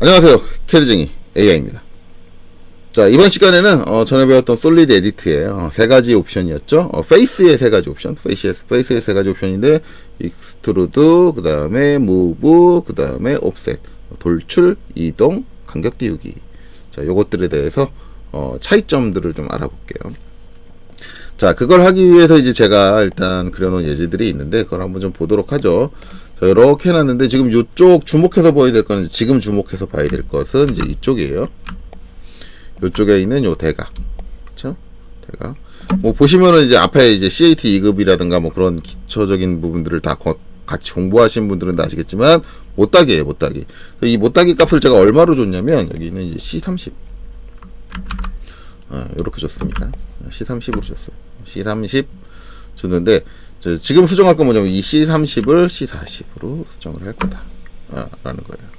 안녕하세요. 캐드쟁이 AI입니다. 자, 이번 시간에는 전에 배웠던 솔리드 에디트의 세 가지 옵션이었죠. 페이스의 세 가지 옵션, 페이스의 세 가지 옵션인데 익스트루드, 그 다음에 무브, 그 다음에 옵셋, 돌출, 이동, 간격 띄우기. 자, 요것들에 대해서 차이점들을 좀 알아볼게요. 자, 그걸 하기 위해서 이제 제가 일단 그려놓은 예제들이 있는데 그걸 한번 좀 보도록 하죠. 자, 이렇게 해놨는데 지금 이쪽 주목해서 봐야 될 거는 지금 주목해서 봐야 될 것은 이제 이쪽이에요. 이쪽에 있는 요 대각, 그렇죠? 대각. 뭐 보시면은 이제 앞에 이제 CAT 2급이라든가 뭐 그런 기초적인 부분들을 다 같이 공부하신 분들은 다 아시겠지만 못따기예요, 못따기. 이 못따기 값을 제가 얼마로 줬냐면 여기는 이제 C30. 이렇게 줬습니다. C30으로 줬어요. C30 줬는데 지금 수정할 건 뭐냐면 이 C30을 C40으로 수정을 할 거다 라는 거예요.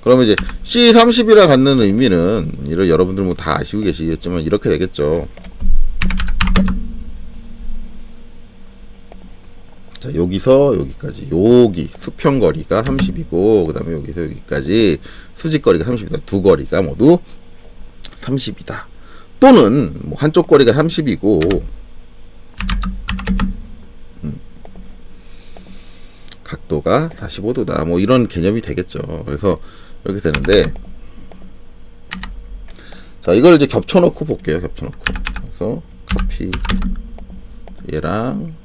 그러면 이제 C30이라 갖는 의미는 여러분들 뭐 다 아시고 계시겠지만 이렇게 되겠죠. 자, 여기서 여기까지 여기 수평거리가 30이고 그 다음에 여기서 여기까지 수직거리가 30이다. 두 거리가 모두 30이다. 또는 뭐 한쪽 거리가 30이고 각도가 45도다. 뭐 이런 개념이 되겠죠. 그래서 이렇게 되는데 자, 이걸 이제 겹쳐놓고 볼게요. 겹쳐놓고. 그래서 카피 얘랑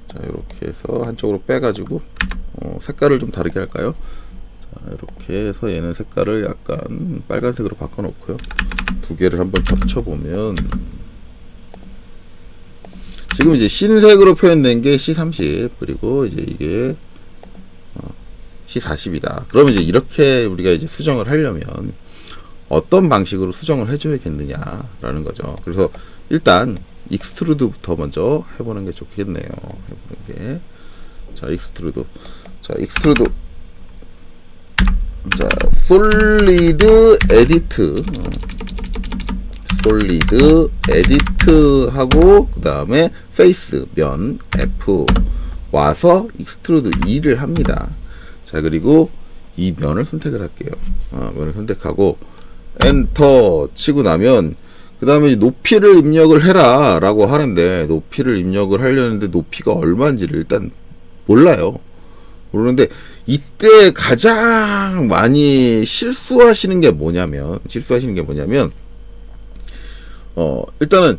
자, 이렇게 해서 한쪽으로 빼가지고 색깔을 좀 다르게 할까요? 자, 이렇게 해서 얘는 색깔을 약간 빨간색으로 바꿔놓고요. 두 개를 한번 겹쳐보면 지금 이제 흰색으로 표현된 게 C30 그리고 이제 이게 C40이다. 그러면 이제 이렇게 우리가 이제 수정을 하려면 어떤 방식으로 수정을 해줘야겠느냐라는 거죠. 그래서 일단 익스트루드부터 먼저 해보는 게 좋겠네요. 해보는 게. 자, 익스트루드. 자, 익스트루드. 자, 솔리드 에디트. 솔리드 에디트 하고 그 다음에 페이스 면 F 와서 익스트루드 2를 합니다. 자, 그리고 이 면을 선택을 할게요. 면을 선택하고 엔터 치고 나면 그 다음에 높이를 입력을 해라 라고 하는데 높이를 입력을 하려는데 높이가 얼마인지를 일단 몰라요. 모르는데 이때 가장 많이 실수하시는 게 뭐냐면 일단은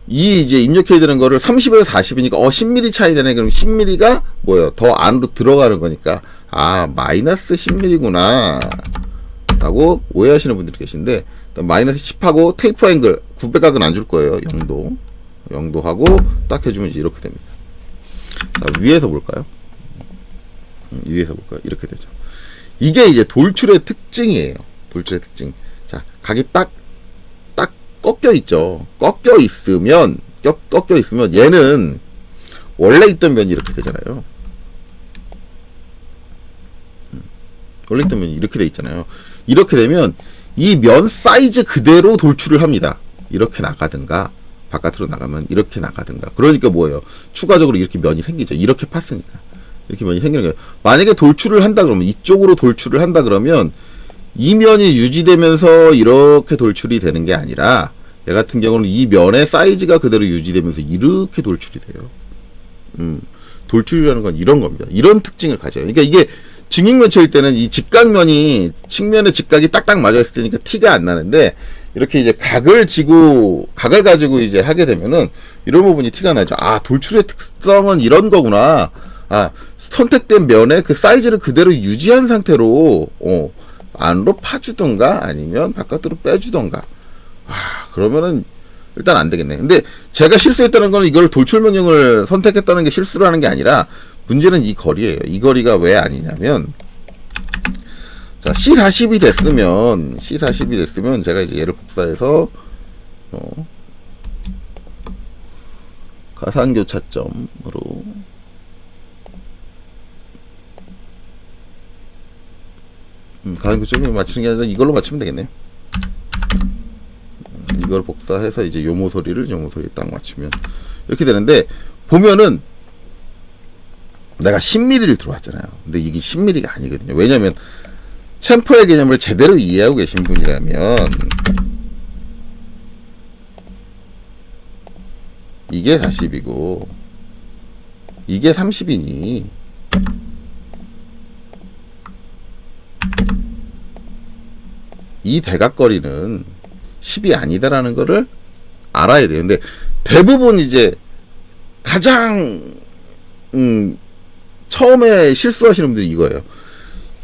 이 이제 입력해야 되는 거를 30에서 40이니까 10mm 차이 되네. 그럼 10mm가 뭐예요? 더 안으로 들어가는 거니까 마이너스 10mm구나 라고 오해하시는 분들이 계신데 마이너스 10하고 테이프 앵글 900각은 안 줄 거예요. 0도 하고 딱 해주면 이제 이렇게 됩니다. 자, 위에서 볼까요? 이렇게 되죠. 이게 이제 돌출의 특징이에요. 돌출의 특징. 자, 각이 딱 꺾여 있죠. 꺾여 있으면 얘는 원래 있던 면이 이렇게 되잖아요. 원래 있던 면이 이렇게 돼 있잖아요. 이렇게 되면 이 면 사이즈 그대로 돌출을 합니다. 이렇게 나가든가 바깥으로 나가면 이렇게 나가든가. 그러니까 뭐예요? 추가적으로 이렇게 면이 생기죠. 이렇게 팠으니까 이렇게 면이 생기는 거예요. 만약에 돌출을 한다 그러면 이쪽으로 돌출을 한다 그러면 이 면이 유지되면서 이렇게 돌출이 되는 게 아니라 얘 같은 경우는 이 면의 사이즈가 그대로 유지되면서 이렇게 돌출이 돼요. 돌출이라는 건 이런 겁니다. 이런 특징을 가져요. 그러니까 이게 증익면체일 때는 이 직각면이 측면의 직각이 딱딱 맞아있을 때니까 티가 안 나는데 이렇게 이제 각을 가지고 이제 하게 되면은 이런 부분이 티가 나죠. 돌출의 특성은 이런 거구나. 선택된 면의 그 사이즈를 그대로 유지한 상태로 안으로 파주던가 아니면 바깥으로 빼주던가. 그러면은 일단 안 되겠네. 근데 제가 실수했다는 거는 이걸 돌출 명령을 선택했다는 게 실수라는 게 아니라 문제는 이 거리예요. 이 거리가 왜 아니냐면 자, C40이 됐으면 제가 이제 얘를 복사해서 가상교차점으로 가상교차점을 맞추는 게 아니라 이걸로 맞추면 되겠네요. 이걸 복사해서 이제 요 모서리에 딱 맞추면 이렇게 되는데 보면은 내가 10mm를 들어왔잖아요. 근데 이게 10mm가 아니거든요. 왜냐면 챔퍼의 개념을 제대로 이해하고 계신 분이라면 이게 40이고 이게 30이니 이 대각거리는 10이 아니다라는 거를 알아야 돼요. 근데 대부분 이제 가장 처음에 실수하시는 분들이 이거예요.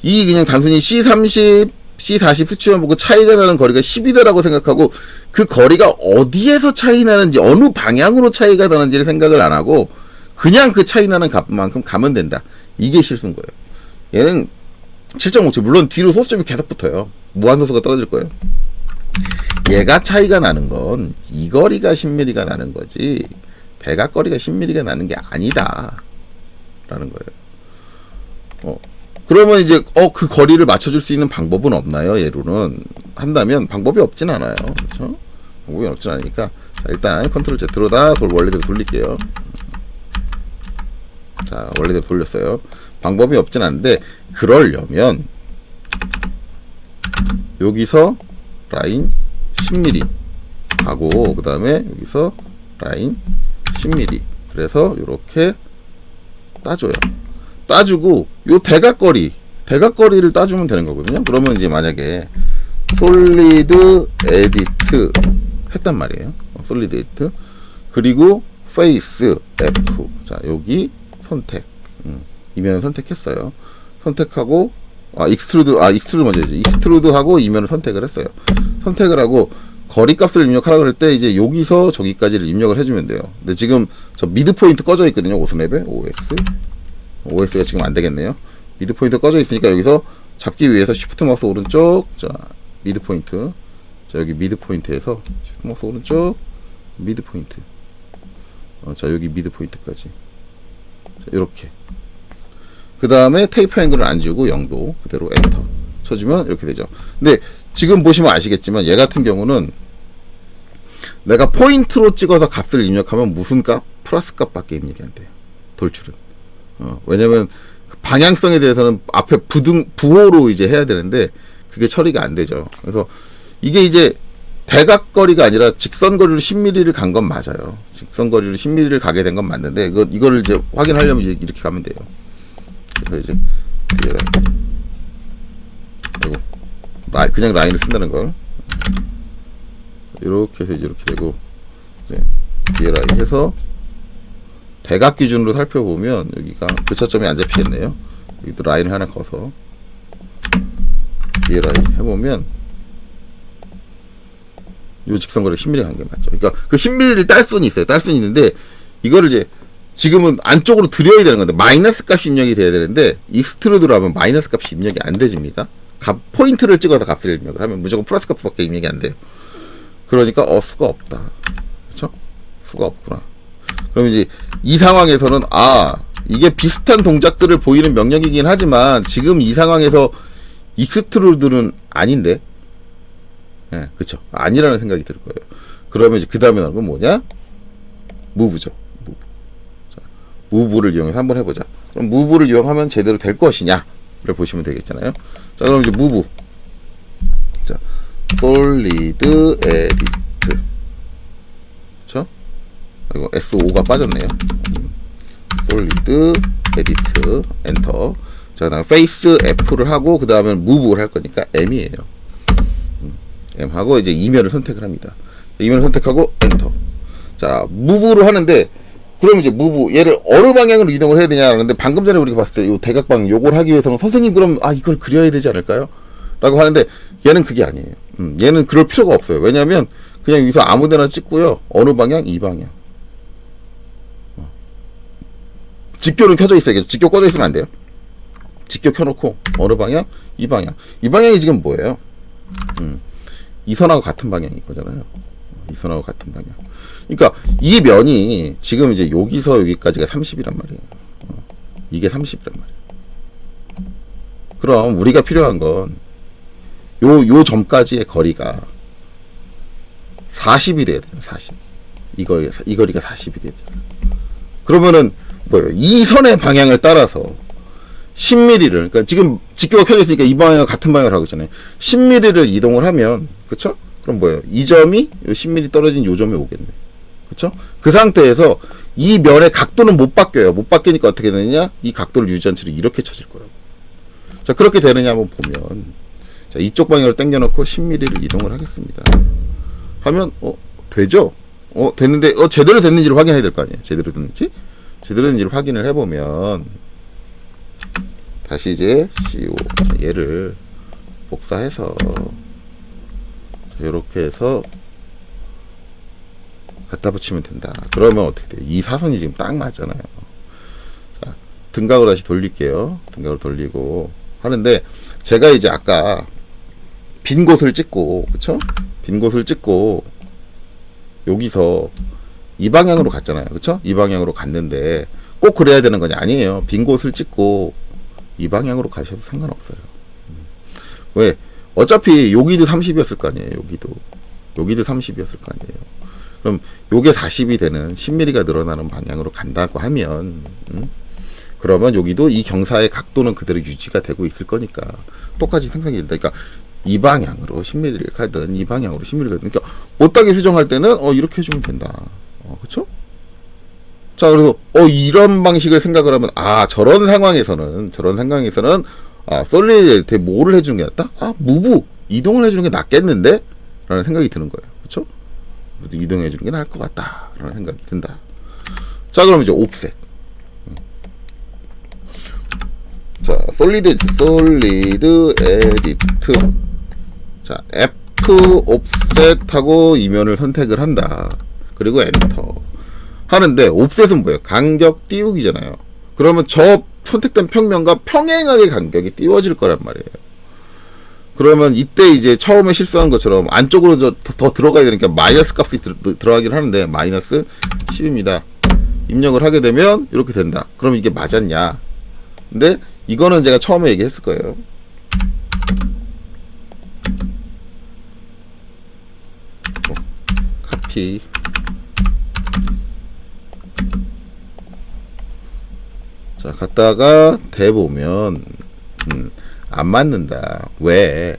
이 그냥 단순히 C30, C40 수치만 보고 차이가 나는 거리가 10이다라고 생각하고 그 거리가 어디에서 차이 나는지 어느 방향으로 차이가 나는지를 생각을 안 하고 그냥 그 차이 나는 값만큼 가면 된다. 이게 실수인 거예요. 얘는 7.57 물론 뒤로 소수점이 계속 붙어요. 무한소수가 떨어질 거예요. 얘가 차이가 나는 건 이 거리가 10mm가 나는 거지 대각거리가 10mm가 나는 게 아니다 라는 거예요. 그러면 이제 그 거리를 맞춰줄 수 있는 방법은 없나요? 예로는 한다면 방법이 없진 않아요. 그렇죠? 방법이 없진 않으니까 자, 일단 컨트롤 Z로 다 원래대로 돌릴게요. 자, 원래대로 돌렸어요. 방법이 없진 않은데 그러려면 여기서 라인 10mm 하고 그 다음에 여기서 라인 10mm 그래서 이렇게 따줘요. 따주고 요 대각거리를 따주면 되는 거거든요. 그러면 이제 만약에 솔리드 에디트 했단 말이에요. 솔리드 에디트 그리고 페이스 F 자 여기 선택 이면을 선택했어요. 선택하고 익스트루드 먼저 해야죠. 익스트루드 하고 이면을 선택을 했어요. 선택을 하고 거리값을 입력하라고 할 때 이제 여기서 저기까지를 입력을 해주면 돼요. 근데 지금 저 미드 포인트 꺼져 있거든요. 오스랩에 OS가 지금 안 되겠네요. 미드 포인트 꺼져 있으니까 여기서 잡기 위해서 쉬프트 마우스 오른쪽 자 미드 포인트 자 여기 미드 포인트에서 쉬프트 마우스 오른쪽 미드 포인트 자 여기 미드 포인트까지 자, 이렇게 그 다음에 테이프 앵글을 안 지우고 0도 그대로 엔터 쳐주면 이렇게 되죠. 근데 지금 보시면 아시겠지만 얘 같은 경우는 내가 포인트로 찍어서 값을 입력하면 무슨 값? 플러스 값밖에 입력이 안 돼요. 돌출은. 왜냐면 방향성에 대해서는 앞에 부호로 이제 해야 되는데 그게 처리가 안 되죠. 그래서 이게 이제 대각거리가 아니라 직선거리로 10mm를 간 건 맞아요. 직선거리로 10mm를 가게 된 건 맞는데 이거를 이제 확인하려면 이제 이렇게 가면 돼요. 그래서 이제 뒤에 라인 그냥 라인을 쓴다는 걸 이렇게 해서 이제 이렇게 되고 이제 뒤에 라인 해서 대각 기준으로 살펴보면 여기가 교차점이 안 잡히겠네요. 여기도 라인을 하나 거서 뒤에 라인 해보면 요 직선거리 10mm 간 게 맞죠. 그러니까 그 10mm를 딸 수는 있어요. 딸 수는 있는데 이거를 이제 지금은 안쪽으로 들여야 되는 건데 마이너스 값이 입력이 돼야 되는데 익스트루드로 하면 마이너스 값이 입력이 안 되집니다. 포인트를 찍어서 값을 입력을 하면 무조건 플러스 값밖에 입력이 안 돼요. 그러니까 수가 없다. 그렇죠? 수가 없구나. 그럼 이제 이 상황에서는 이게 비슷한 동작들을 보이는 명령이긴 하지만 지금 이 상황에서 익스트루드는 아닌데 그쵸 아니라는 생각이 들 거예요. 그러면 이제 그 다음에 나오는 건 뭐냐? 무브죠. 무브를 이용해서 한번 해보자. 그럼 무브를 이용하면 제대로 될 것이냐를 보시면 되겠잖아요. 자, 그럼 이제 무브. 자, 솔리드 에디트. 그쵸? 이거 S5가 빠졌네요. 솔리드 에디트 엔터. 자, 그 다음에 페이스 F를 하고 그 다음에 무브를 할 거니까 M이에요. M 하고 이제 이면을 선택을 합니다. 이면을 선택하고 엔터. 자, 무브로 하는데 그럼 이제 무브 얘를 어느 방향으로 이동을 해야 되냐 하는데 방금 전에 우리가 봤을 때 이 대각방 요걸 하기 위해서는 선생님 그럼 이걸 그려야 되지 않을까요? 라고 하는데 얘는 그게 아니에요. 얘는 그럴 필요가 없어요. 왜냐하면 그냥 여기서 아무데나 찍고요. 어느 방향? 이 방향. 직교는 켜져 있어야겠죠. 직교 꺼져 있으면 안 돼요. 직교 켜놓고 어느 방향? 이 방향. 이 방향이 지금 뭐예요? 이 선하고 같은 방향인 거잖아요. 이 선하고 같은 방향. 그러니까 이 면이 지금 이제 여기서 여기까지가 30이란 말이에요. 이게 30이란 말이에요. 그럼 우리가 필요한 건 요 점까지의 거리가 40이 돼야 돼요. 40. 이 거리가 40이 돼야 돼요. 그러면은 뭐예요? 이 선의 방향을 따라서 10mm를, 그러니까 지금 직교가 켜져 있으니까 이 방향과 같은 방향을 하고 있잖아요. 10mm를 이동을 하면, 그쵸? 그럼 뭐예요? 이 점이 10mm 떨어진 요 점에 오겠네. 그쵸? 그 상태에서 이 면의 각도는 못 바뀌어요. 못 바뀌니까 어떻게 되느냐? 이 각도를 유지한 채로 이렇게 쳐질 거라고. 자, 그렇게 되느냐 한번 보면, 자, 이쪽 방향으로 당겨놓고 10mm를 이동을 하겠습니다. 하면, 되죠? 됐는데, 제대로 됐는지를 확인해야 될 거 아니에요? 제대로 됐는지? 제대로 됐는지를 확인을 해보면, 다시 이제 CO, 얘를 복사해서, 이렇게 해서, 갖다 붙이면 된다. 그러면 어떻게 돼요? 이 사선이 지금 딱 맞잖아요. 자, 등각을 다시 돌릴게요. 등각을 돌리고 하는데, 제가 이제 아까 빈 곳을 찍고, 그쵸? 빈 곳을 찍고, 여기서 이 방향으로 갔잖아요. 그쵸? 이 방향으로 갔는데, 꼭 그래야 되는 거냐? 아니에요. 빈 곳을 찍고, 이 방향으로 가셔도 상관없어요. 왜? 어차피 여기도 30이었을 거 아니에요. 여기도 30이었을 거 아니에요. 그럼 요게 40이 되는 10mm가 늘어나는 방향으로 간다고 하면, 그러면 여기도 이 경사의 각도는 그대로 유지가 되고 있을 거니까 똑같이 생성이 된다. 그러니까 이 방향으로 10mm를 가든 이 방향으로 10mm를 가든, 그러니까 못하게 수정할 때는 이렇게 해주면 된다. 그쵸? 자, 그래서 이런 방식을 생각을 하면, 저런 상황에서는 솔리드 뭐를 해주는 게 낫다? 무브 이동을 해주는 게 낫겠는데? 라는 생각이 드는 거예요. 그쵸? 이동해 주는 게 나을 것 같다 라는 생각이 든다. 자, 그럼 이제 옵셋. 자, 솔리드 에디트. 자, F 옵셋하고 이면을 선택을 한다. 그리고 엔터 하는데, 옵셋은 뭐예요? 간격 띄우기잖아요. 그러면 저 선택된 평면과 평행하게 간격이 띄워질 거란 말이에요. 그러면 이때 이제 처음에 실수한 것처럼 안쪽으로 더 들어가야 되니까 마이너스 값이 들어가긴 하는데, 마이너스 10입니다. 입력을 하게 되면 이렇게 된다. 그럼 이게 맞았냐? 근데 이거는 제가 처음에 얘기했을 거예요. 카피. 자, 갔다가 대보면 안 맞는다. 왜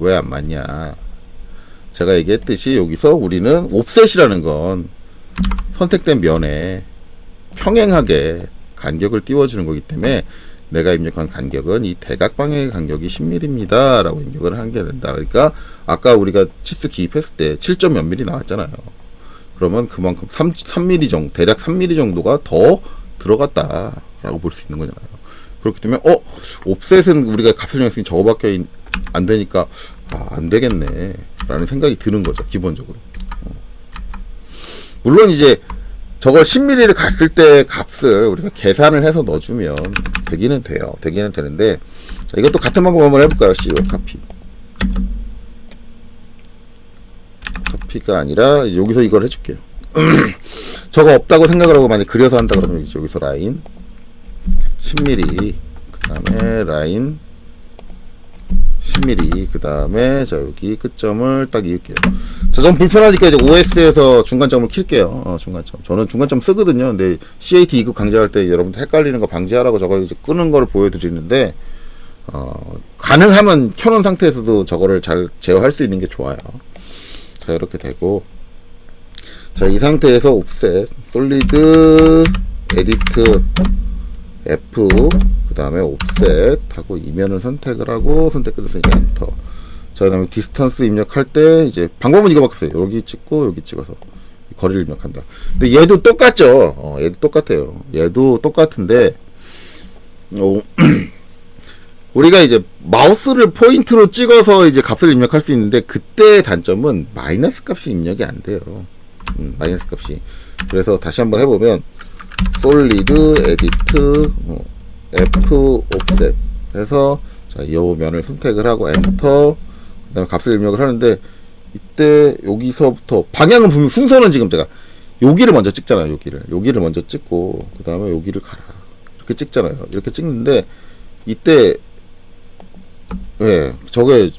안 맞냐? 제가 얘기했듯이 여기서 우리는 옵셋이라는 건 선택된 면에 평행하게 간격을 띄워주는 거기 때문에, 내가 입력한 간격은 이 대각 방향의 간격이 10mm입니다 라고 입력을 하게 된다. 그러니까 아까 우리가 치수 기입했을 때 7점 몇 mm 나왔잖아요. 그러면 그만큼 3mm 정도, 대략 3mm 정도가 더 들어갔다 라고 볼 수 있는 거잖아요. 그렇기 때문에 옵셋은 우리가 값을 정했으니 저거밖에 안 되니까 안 되겠네 라는 생각이 드는 거죠, 기본적으로. 물론 이제 저걸 10mm를 갔을 때 값을 우리가 계산을 해서 넣어주면 되기는 돼요. 되기는 되는데, 자, 이것도 같은 방법 한번 해볼까요? CO 카피. 카피가 아니라 여기서 이걸 해줄게요. 저거 없다고 생각을 하고 만약 그려서 한다 그러면 여기서 라인 10mm, 그 다음에 라인 10mm, 그 다음에 자 여기 끝점을 딱 이을게요. 자, 전 불편하니까 이제 OS에서 중간점을 킬게요. 중간점. 저는 중간점 쓰거든요. 근데 CAT 2급 강좌할 때 여러분들 헷갈리는 거 방지하라고 저거 이제 끄는 걸 보여드리는데, 가능하면 켜놓은 상태에서도 저거를 잘 제어할 수 있는 게 좋아요. 자, 이렇게 되고, 자, 이 상태에서 옵셋, 솔리드, 에디트, F, 그 다음에 옵셋 하고 이면을 선택을 하고, 선택 끝에서 이제 엔터. 자, 그 다음에 디스턴스 입력할 때, 이제, 방법은 이거밖에 없어요. 여기 찍고, 여기 찍어서. 거리를 입력한다. 근데 얘도 똑같죠? 얘도 똑같아요. 얘도 똑같은데, 우리가 이제 마우스를 포인트로 찍어서 이제 값을 입력할 수 있는데, 그때의 단점은 마이너스 값이 입력이 안 돼요. 마이너스 값이. 그래서 다시 한번 해보면, 솔리드, 에디트, F, 옵셋 해서, 자, 이 면을 선택을 하고, 엔터, 그 다음에 값을 입력을 하는데, 이때, 여기서부터, 방향은 분명, 순서는 지금 제가, 여기를 먼저 찍잖아요, 여기를 먼저 찍고, 그 다음에 여기를 가라. 이렇게 찍잖아요. 이렇게 찍는데, 이때, 저게,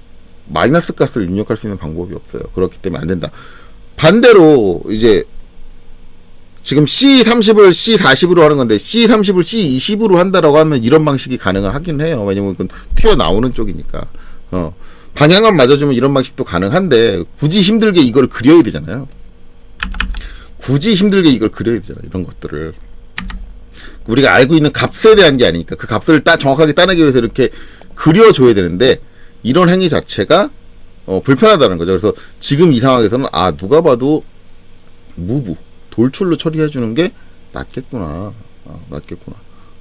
마이너스 값을 입력할 수 있는 방법이 없어요. 그렇기 때문에 안 된다. 반대로, 이제, 지금 C30을 C40으로 하는 건데 C30을 C20으로 한다라고 하면 이런 방식이 가능하긴 해요. 왜냐면 그건 튀어나오는 쪽이니까. 방향만 맞아주면 이런 방식도 가능한데 굳이 힘들게 이걸 그려야 되잖아요. 굳이 힘들게 이걸 그려야 되잖아요. 이런 것들을. 우리가 알고 있는 값에 대한 게 아니니까 그 값을 정확하게 따내기 위해서 이렇게 그려줘야 되는데 이런 행위 자체가 불편하다는 거죠. 그래서 지금 이 상황에서는 누가 봐도 무브 돌출로 처리해주는 게 낫겠구나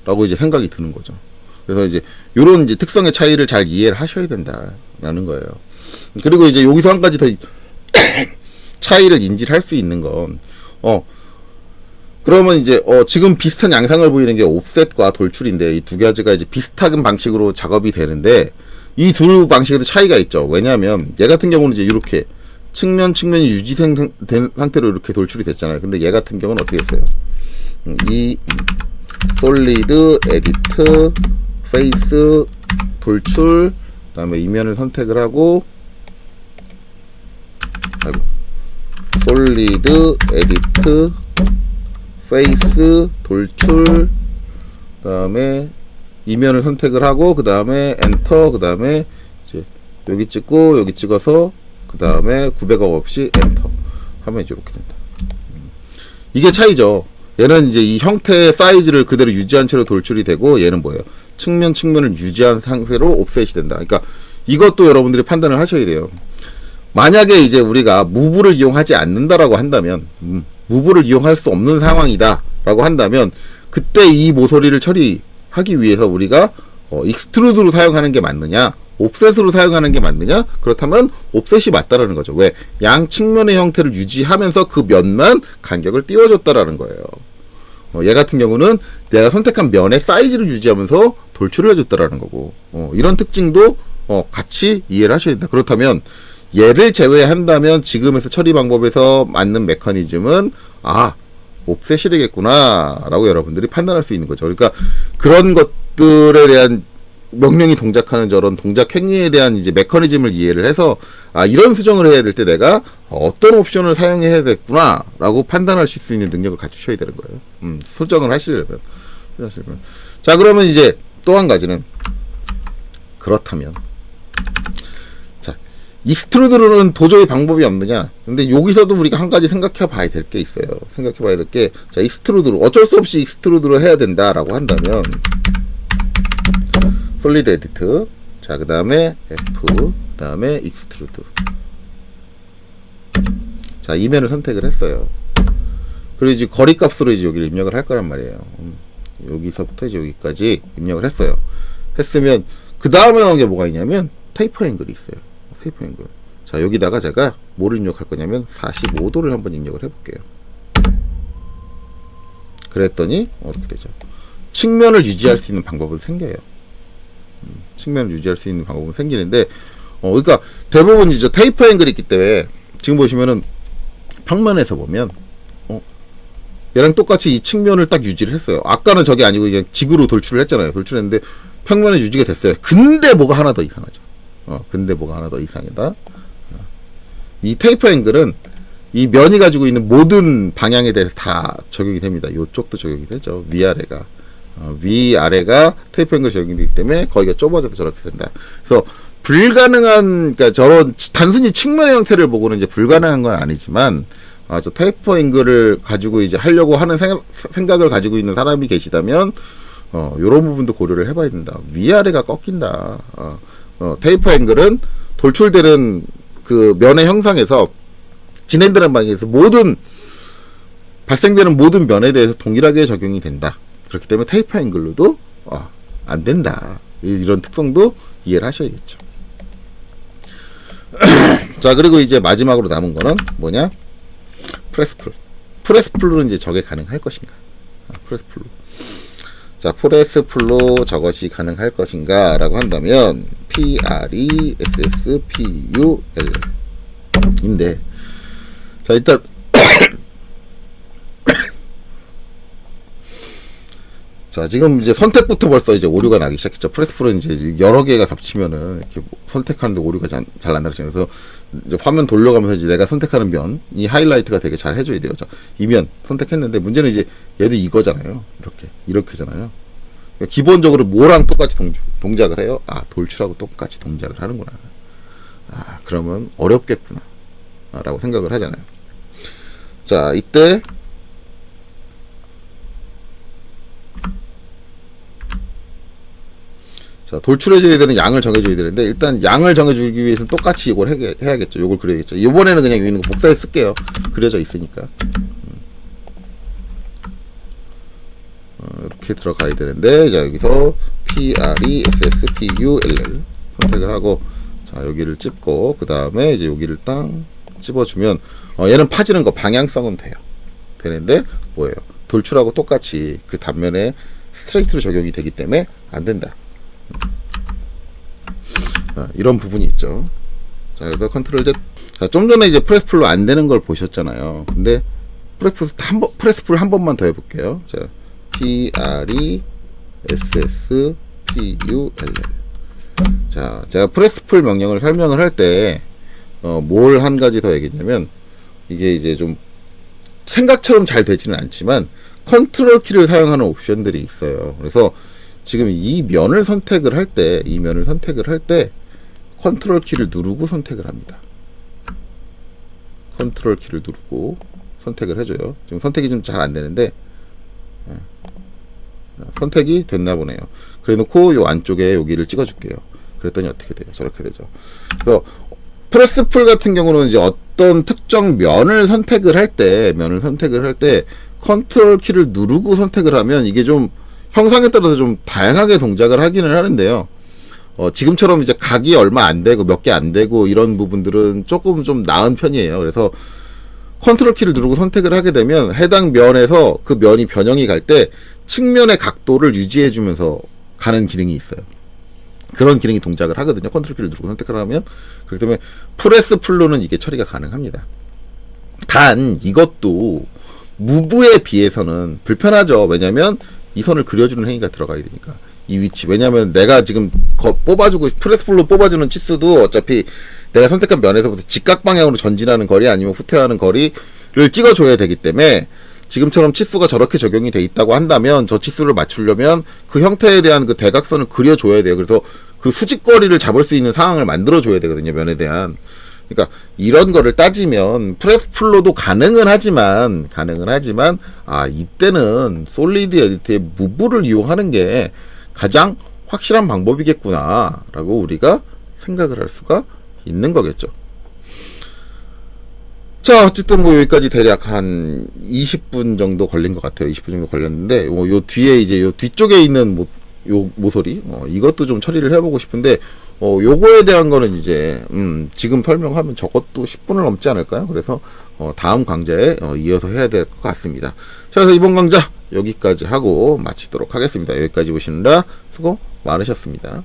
라고 이제 생각이 드는 거죠. 그래서 이제 요런 이제 특성의 차이를 잘 이해를 하셔야 된다라는 거예요. 그리고 이제 여기서 한 가지 더 차이를 인지를 할 수 있는 건 그러면 이제 지금 비슷한 양상을 보이는 게 옵셋과 돌출인데 이 두 가지가 이제 비슷한 방식으로 작업이 되는데 이 두 방식에도 차이가 있죠. 왜냐하면 얘 같은 경우는 이제 이렇게 측면이 유지된 상태로 이렇게 돌출이 됐잖아요. 근데 얘 같은 경우는 어떻게 했어요? 이 솔리드, 에디트, 페이스, 돌출, 그 다음에 이면을 선택을 하고 솔리드, 에디트, 페이스, 돌출, 그 다음에 이면을 선택을 하고 그 다음에 엔터, 그 다음에 이제 여기 찍고 여기 찍어서 그 다음에 900억 없이 엔터 하면 이제 이렇게 된다. 이게 차이죠. 얘는 이제 이 형태의 사이즈를 그대로 유지한 채로 돌출이 되고 얘는 뭐예요? 측면을 유지한 상태로 옵셋이 된다. 그러니까 이것도 여러분들이 판단을 하셔야 돼요. 만약에 이제 우리가 무브를 이용하지 않는다라고 한다면 무브를 이용할 수 없는 상황이다 라고 한다면 그때 이 모서리를 처리하기 위해서 우리가 익스트루드로 사용하는 게 맞느냐 옵셋으로 사용하는 게 맞느냐? 그렇다면 옵셋이 맞다라는 거죠. 왜? 양 측면의 형태를 유지하면서 그 면만 간격을 띄워줬다라는 거예요. 얘 같은 경우는 내가 선택한 면의 사이즈를 유지하면서 돌출을 해줬다라는 거고 이런 특징도 같이 이해를 하셔야 된다. 그렇다면 얘를 제외한다면 지금에서 처리 방법에서 맞는 메커니즘은 옵셋이 되겠구나 라고 여러분들이 판단할 수 있는 거죠. 그러니까 그런 것들에 대한 명령이 동작하는 저런 동작 행위에 대한 이제 메커니즘을 이해를 해서 이런 수정을 해야 될 때 내가 어떤 옵션을 사용해야 되겠구나 라고 판단하실 수 있는 능력을 갖추셔야 되는 거예요. 수정을 하시려면. 자, 그러면 이제 또 한 가지는 그렇다면 자, 익스트루드로는 도저히 방법이 없느냐? 근데 여기서도 우리가 한 가지 생각해 봐야 될 게 있어요. 생각해 봐야 될 게 자, 익스트루드로 어쩔 수 없이 익스트루드로 해야 된다라고 한다면 솔리드 에디트, 자, 그 다음에 F, 그 다음에 익스트루드. 자, 이면을 선택을 했어요. 그리고 이제 거리 값으로 이제 여기를 입력을 할 거란 말이에요. 여기서부터 이제 여기까지 입력을 했어요. 했으면, 그 다음에 나온 게 뭐가 있냐면, 테이퍼 앵글이 있어요. 테이퍼 앵글. 자, 여기다가 제가 뭐를 입력할 거냐면, 45도를 한번 입력을 해볼게요. 그랬더니, 이렇게 되죠. 측면을 유지할 수 있는 방법은 생겨요. 측면을 유지할 수 있는 방법은 생기는데 그러니까 대부분 이제 테이퍼 앵글이 있기 때문에 지금 보시면은 평면에서 보면 얘랑 똑같이 이 측면을 딱 유지를 했어요. 아까는 저게 아니고 그냥 직으로 돌출을 했잖아요. 돌출했는데 평면에 유지가 됐어요. 근데 뭐가 하나 더 이상하죠. 근데 뭐가 하나 더 이상하다. 이 테이퍼 앵글은 이 면이 가지고 있는 모든 방향에 대해서 다 적용이 됩니다. 이쪽도 적용이 되죠. 위아래가. 위아래가 테이프 앵글이 적용되기 때문에 거기가 좁아져서 저렇게 된다. 그래서 불가능한, 그러니까 저런 단순히 측면의 형태를 보고는 이제 불가능한 건 아니지만, 저 테이프 앵글을 가지고 이제 하려고 하는 생각을 가지고 있는 사람이 계시다면, 요런 부분도 고려를 해봐야 된다. 위아래가 꺾인다. 테이프 앵글은 돌출되는 그 면의 형상에서 진행되는 방향에서 발생되는 모든 면에 대해서 동일하게 적용이 된다. 그렇기 때문에 테이프 앵글로도 안 된다. 이런 특성도 이해를 하셔야겠죠. 자, 그리고 이제 마지막으로 남은 거는 뭐냐? 프레스풀. 프레스풀로는 이제 저게 가능할 것인가? 프레스풀로. 자, 프레스풀로 저것이 가능할 것인가? 라고 한다면 PRESSPUL 인데, 자, 일단 자, 지금 이제 선택부터 벌써 이제 오류가 나기 시작했죠. 프레스풀은 이제 여러 개가 겹치면은 이렇게 소선택하는데 오류가 잘 난다고. 그래서 이제 화면 돌려가면서 이제 내가 선택하는 면이 하이라이트가 되게 잘 해줘야 돼요. 자, 이 면 선택했는데 문제는 이제 얘도 이거잖아요. 이렇게잖아요. 그러니까 기본적으로 뭐랑 똑같이 동작을 해요? 아, 돌출하고 똑같이 동작을 하는구나. 아, 그러면 어렵겠구나. 라고 생각을 하잖아요. 자, 이때 자, 돌출해줘야 되는 양을 정해줘야 되는데, 일단 양을 정해주기 위해서는 똑같이 이걸 해야겠죠. 이걸 그려야겠죠. 이번에는 그냥 있는 거 복사해 쓸게요. 그려져 있으니까. 이렇게 들어가야 되는데, 자, 여기서 PRESSPULL 선택을 하고, 자, 여기를 찝고, 그 다음에 이제 여기를 딱 찝어주면, 얘는 파지는 거 방향성은 돼요. 되는데, 뭐예요? 돌출하고 똑같이 그 단면에 스트레이트로 적용이 되기 때문에 안 된다. 이런 부분이 있죠. 자, 여기다 컨트롤 Z. 자, 좀 전에 이제 프레스풀로 안 되는 걸 보셨잖아요. 근데 프레스풀 한 번만 더 해볼게요. 자, PRESSPULL. 자, 제가 프레스풀 명령을 설명을 할 때, 뭘 한 가지 더 얘기했냐면, 이게 이제 좀 생각처럼 잘 되지는 않지만, 컨트롤 키를 사용하는 옵션들이 있어요. 그래서 지금 이 면을 선택을 할 때, 컨트롤 키를 누르고 선택을 합니다. 컨트롤 키를 누르고 선택을 해줘요. 지금 선택이 좀 잘 안 되는데, 선택이 됐나 보네요. 그래 놓고 요 안쪽에 여기를 찍어줄게요. 그랬더니 어떻게 돼요? 저렇게 되죠. 그래서 프레스풀 같은 경우는 이제 어떤 특정 면을 선택을 할 때, 컨트롤 키를 누르고 선택을 하면 이게 좀 형상에 따라서 좀 다양하게 동작을 하기는 하는데요. 지금처럼 이제 각이 얼마 안 되고 몇 개 안 되고 이런 부분들은 조금 좀 나은 편이에요. 그래서 컨트롤 키를 누르고 선택을 하게 되면 해당 면에서 그 면이 변형이 갈 때 측면의 각도를 유지해 주면서 가는 기능이 있어요. 그런 기능이 동작을 하거든요. 컨트롤 키를 누르고 선택을 하면. 그렇기 때문에 프레스풀로는 이게 처리가 가능합니다. 단 이것도 무브에 비해서는 불편하죠. 왜냐면 이 선을 그려주는 행위가 들어가야 되니까. 이 위치. 왜냐면 내가 지금 프레스풀로 뽑아주는 치수도 어차피 내가 선택한 면에서부터 직각 방향으로 전진하는 거리 아니면 후퇴하는 거리를 찍어줘야 되기 때문에 지금처럼 치수가 저렇게 적용이 돼 있다고 한다면 저 치수를 맞추려면 그 형태에 대한 그 대각선을 그려줘야 돼요. 그래서 그 수직거리를 잡을 수 있는 상황을 만들어줘야 되거든요. 면에 대한. 그러니까 이런 거를 따지면 프레스풀로도 가능은 하지만 이때는 솔리드 에디트의 무브를 이용하는 게 가장 확실한 방법이겠구나 라고 우리가 생각을 할 수가 있는 거겠죠. 자, 어쨌든 뭐 여기까지 대략 한 20분 정도 걸린 것 같아요. 20분 정도 걸렸는데 요 뒤에 이제 요 뒤쪽에 있는 요 모서리 이것도 좀 처리를 해보고 싶은데 요거에 대한 거는 이제 지금 설명하면 저것도 10분을 넘지 않을까요? 그래서 다음 강좌에 이어서 해야 될 것 같습니다. 자, 그래서 이번 강좌 여기까지 하고 마치도록 하겠습니다. 여기까지 보시느라 수고 많으셨습니다.